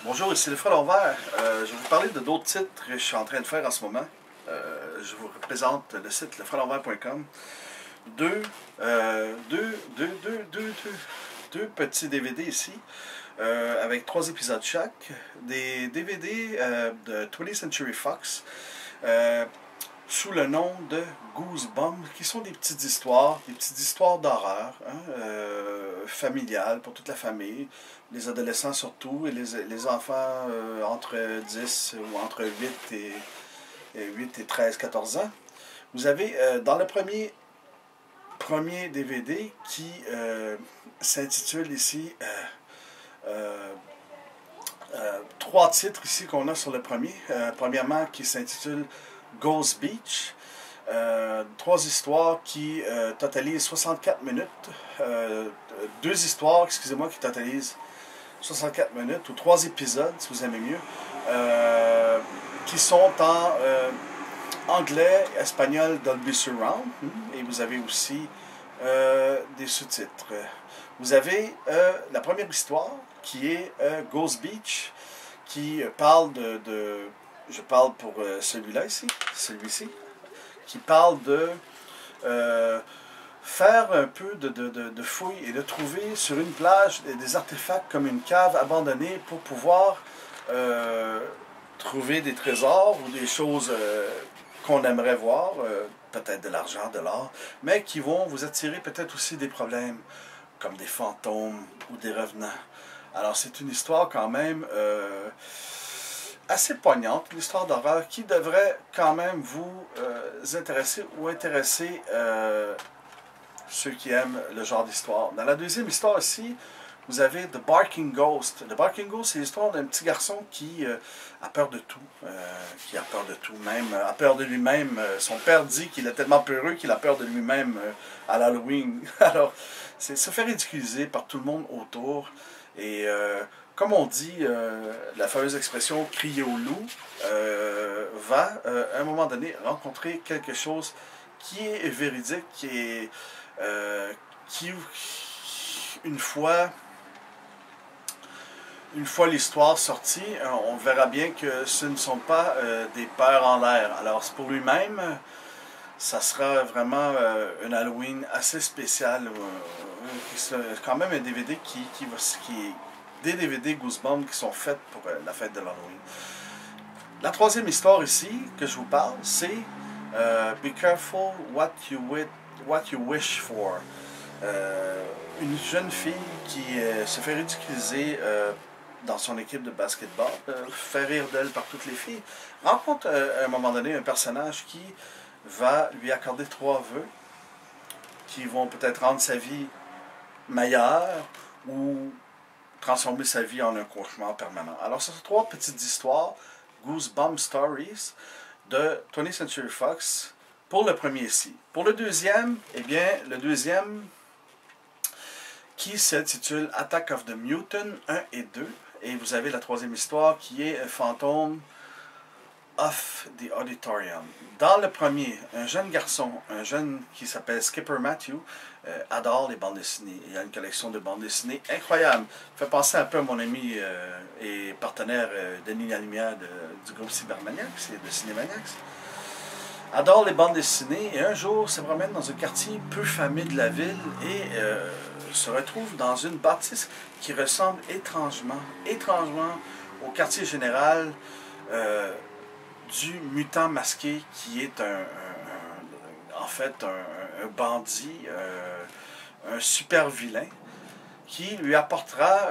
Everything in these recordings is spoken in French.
Bonjour, ici le Frelon Vert. Je vais vous parler de d'autres titres que je suis en train de faire en ce moment. Je vous présente le site lefrelonvert.com. Deux petits DVD ici, avec 3 épisodes chaque. Des DVD de 20th Century Fox, sous le nom de Goosebumps, qui sont des petites histoires d'horreur, familiales pour toute la famille, les adolescents surtout, et les enfants entre 10 ou entre 8 et 13, 14 ans. Vous avez dans le premier DVD qui s'intitule ici 3 titres ici qu'on a sur le premier. Premièrement, qui s'intitule Ghost Beach. 3 histoires qui totalisent 64 minutes. 2 histoires, excusez-moi, qui totalisent 64 minutes, ou 3 épisodes, si vous aimez mieux, qui sont en anglais, espagnol, Dolby Surround, et vous avez aussi des sous-titres. Vous avez la première histoire, qui est Ghost Beach, qui parle je parle pour celui-là ici, celui-ci, qui parle de faire un peu de fouilles et de trouver sur une plage des artefacts comme une cave abandonnée pour pouvoir trouver des trésors ou des choses qu'on aimerait voir, peut-être de l'argent, de l'or, mais qui vont vous attirer peut-être aussi des problèmes, comme des fantômes ou des revenants. Alors c'est une histoire quand même assez poignante, une histoire d'horreur qui devrait quand même vous intéresser ou intéresser ceux qui aiment le genre d'histoire. Dans la deuxième histoire ici, vous avez The Barking Ghost. The Barking Ghost, c'est l'histoire d'un petit garçon qui a peur de tout. Même a peur de lui-même. Son père dit qu'il est tellement peureux qu'il a peur de lui-même à l'Halloween. Alors, c'est se faire ridiculiser par tout le monde autour. Et comme on dit, la fameuse expression « crier au loup » va, à un moment donné, rencontrer quelque chose qui est véridique, qui, une fois l'histoire sortie, on verra bien que ce ne sont pas des peurs en l'air. Alors, pour lui-même, ça sera vraiment un Halloween assez spécial. C'est quand même un DVD des DVD Goosebumps qui sont faits pour la fête de l'Halloween. La troisième histoire ici, que je vous parle, c'est Be Careful What You Wish For. Une jeune fille qui se fait ridiculiser dans son équipe de basketball, fait rire d'elle par toutes les filles, rencontre à un moment donné un personnage qui va lui accorder 3 vœux qui vont peut-être rendre sa vie meilleure ou transformer sa vie en un cauchemar permanent. Alors, ce sont 3 petites histoires, Goosebumps Stories, de 20th Century Fox, pour le premier ici. Pour le deuxième, eh bien, le deuxième qui s'intitule Attack of the Mutant 1 et 2, et vous avez la troisième histoire qui est Phantom of the Auditorium. Dans le premier, un jeune garçon, qui s'appelle Skipper Matthew, adore les bandes dessinées. Il y a une collection de bandes dessinées incroyable. Fait penser un peu à mon ami et partenaire Denis Lalumière du groupe Cybermaniacs et de Cinémaniacs. Adore les bandes dessinées et un jour se promène dans un quartier peu famé de la ville et se retrouve dans une bâtisse qui ressemble étrangement au quartier général du mutant masqué qui est en fait un bandit, un super vilain qui lui apportera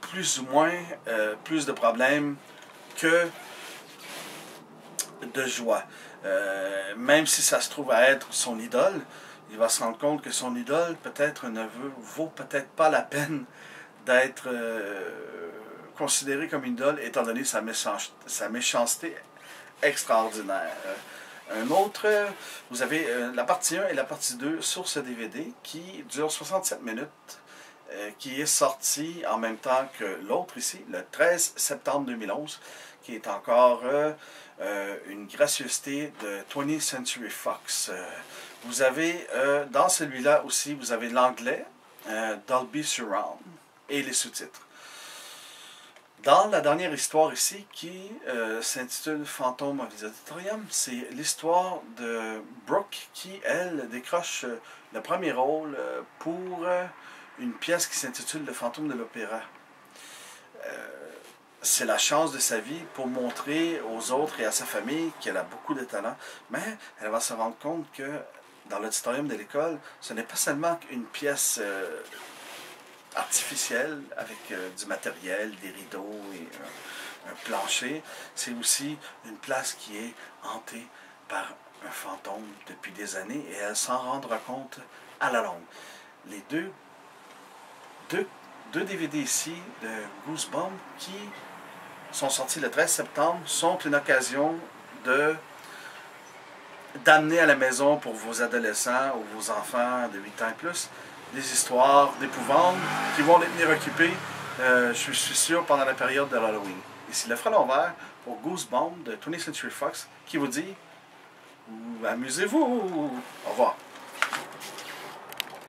plus ou moins plus de problèmes que de joie. Même si ça se trouve à être son idole, il va se rendre compte que son idole peut-être ne vaut peut-être pas la peine d'être considéré comme une idole étant donné sa méchanceté extraordinaire. Un autre, vous avez la partie 1 et la partie 2 sur ce DVD qui dure 67 minutes, qui est sorti en même temps que l'autre ici, le 13 septembre 2011, qui est encore une gracieuseté de 20th Century Fox. Vous avez, dans celui-là aussi, vous avez l'anglais, Dolby Surround, et les sous-titres. Dans la dernière histoire ici, qui s'intitule Phantom of the Auditorium, c'est l'histoire de Brooke qui, elle, décroche le premier rôle pour une pièce qui s'intitule Le Fantôme de l'Opéra. C'est la chance de sa vie pour montrer aux autres et à sa famille qu'elle a beaucoup de talent, mais elle va se rendre compte que dans l'auditorium de l'école, ce n'est pas seulement une pièce artificielle avec du matériel, des rideaux et un plancher, c'est aussi une place qui est hantée par un fantôme depuis des années et elle s'en rendra compte à la longue. Les deux DVD ici de Goosebumps qui sont sortis le 13 septembre sont une occasion d'amener à la maison pour vos adolescents ou vos enfants de 8 ans et plus des histoires d'épouvante qui vont les tenir occupés, je suis sûr, pendant la période de Halloween. Ici le frelon vert pour Goosebumps de 20th Century Fox qui vous dit amusez-vous. Au revoir.